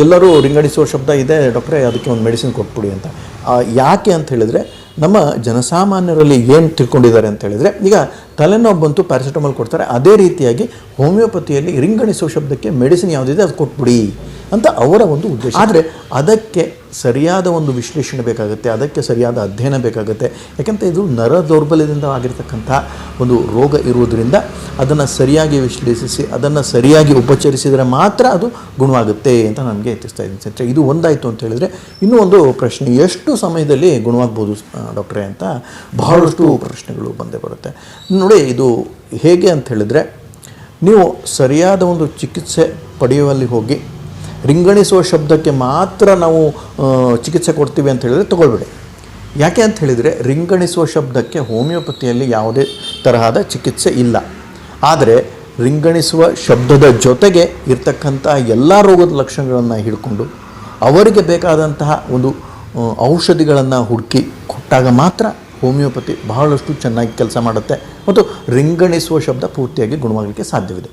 ಎಲ್ಲರೂ ರಿಂಗಣಿಸುವ ಶಬ್ದ ಇದೆ ಡಾಕ್ಟ್ರೇ, ಅದಕ್ಕೆ ಒಂದು ಮೆಡಿಸಿನ್ ಕೊಟ್ಬಿಡಿ ಅಂತ. ಯಾಕೆ ಅಂತ ಹೇಳಿದರೆ, ನಮ್ಮ ಜನಸಾಮಾನ್ಯರಲ್ಲಿ ಏನು ತಿಳ್ಕೊಂಡಿದ್ದಾರೆ ಅಂತ ಹೇಳಿದರೆ, ಈಗ ತಲೆನೋವು ಬಂತು ಪ್ಯಾರಾಸಿಟಮಾಲ್ ಕೊಡ್ತಾರೆ, ಅದೇ ರೀತಿಯಾಗಿ ಹೋಮಿಯೋಪತಿಯಲ್ಲಿ ರಿಂಗಣಿಸುವ ಶಬ್ದಕ್ಕೆ ಮೆಡಿಸಿನ್ ಯಾವುದಿದೆ ಅದು ಕೊಟ್ಬಿಡಿ ಅಂತ ಅವರ ಒಂದು ಉದ್ದೇಶ. ಆದರೆ ಅದಕ್ಕೆ ಸರಿಯಾದ ಒಂದು ವಿಶ್ಲೇಷಣೆ ಬೇಕಾಗುತ್ತೆ, ಅದಕ್ಕೆ ಸರಿಯಾದ ಅಧ್ಯಯನ ಬೇಕಾಗುತ್ತೆ. ಯಾಕೆಂತ ಇದು ನರ ದೌರ್ಬಲ್ಯದಿಂದ ಆಗಿರತಕ್ಕಂಥ ಒಂದು ರೋಗ ಇರುವುದರಿಂದ ಅದನ್ನು ಸರಿಯಾಗಿ ವಿಶ್ಲೇಷಿಸಿ ಅದನ್ನು ಸರಿಯಾಗಿ ಉಪಚರಿಸಿದರೆ ಮಾತ್ರ ಅದು ಗುಣವಾಗುತ್ತೆ ಅಂತ ನನಗೆ ಎತ್ತಿಸ್ತಾ ಇದ್ದೀನಿ ಸರ್. ಇದು ಒಂದಾಯಿತು ಅಂತ ಹೇಳಿದರೆ, ಇನ್ನೂ ಒಂದು ಪ್ರಶ್ನೆ, ಎಷ್ಟು ಸಮಯದಲ್ಲಿ ಗುಣವಾಗ್ಬೋದು ಡಾಕ್ಟ್ರೇ ಅಂತ ಬಹಳಷ್ಟು ಪ್ರಶ್ನೆಗಳು ಬಂದೇ ಬರುತ್ತೆ ನೋಡಿ. ಇದು ಹೇಗೆ ಅಂತ ಹೇಳಿದರೆ, ನೀವು ಸರಿಯಾದ ಒಂದು ಚಿಕಿತ್ಸೆ ಪಡೆಯುವಲ್ಲಿ ಹೋಗಿ ರಿಂಗಣಿಸುವ ಶಬ್ದಕ್ಕೆ ಮಾತ್ರ ನಾವು ಚಿಕಿತ್ಸೆ ಕೊಡ್ತೀವಿ ಅಂತ ಹೇಳಿದರೆ ತಗೊಳ್ಬೇಡಿ. ಯಾಕೆ ಅಂತ ಹೇಳಿದರೆ, ರಿಂಗಣಿಸುವ ಶಬ್ದಕ್ಕೆ ಹೋಮಿಯೋಪತಿಯಲ್ಲಿ ಯಾವುದೇ ತರಹದ ಚಿಕಿತ್ಸೆ ಇಲ್ಲ. ಆದರೆ ರಿಂಗಣಿಸುವ ಶಬ್ದದ ಜೊತೆಗೆ ಇರ್ತಕ್ಕಂಥ ಎಲ್ಲ ರೋಗದ ಲಕ್ಷಣಗಳನ್ನು ಹಿಡ್ಕೊಂಡು ಅವರಿಗೆ ಬೇಕಾದಂತಹ ಒಂದು ಔಷಧಿಗಳನ್ನು ಹುಡುಕಿ ಕೊಟ್ಟಾಗ ಮಾತ್ರ ಹೋಮಿಯೋಪತಿ ಬಹಳಷ್ಟು ಚೆನ್ನಾಗಿ ಕೆಲಸ ಮಾಡುತ್ತೆ ಮತ್ತು ರಿಂಗಣಿಸುವ ಶಬ್ದ ಪೂರ್ತಿಯಾಗಿ ಗುಣವಾಗಲಿಕ್ಕೆ ಸಾಧ್ಯವಿದೆ.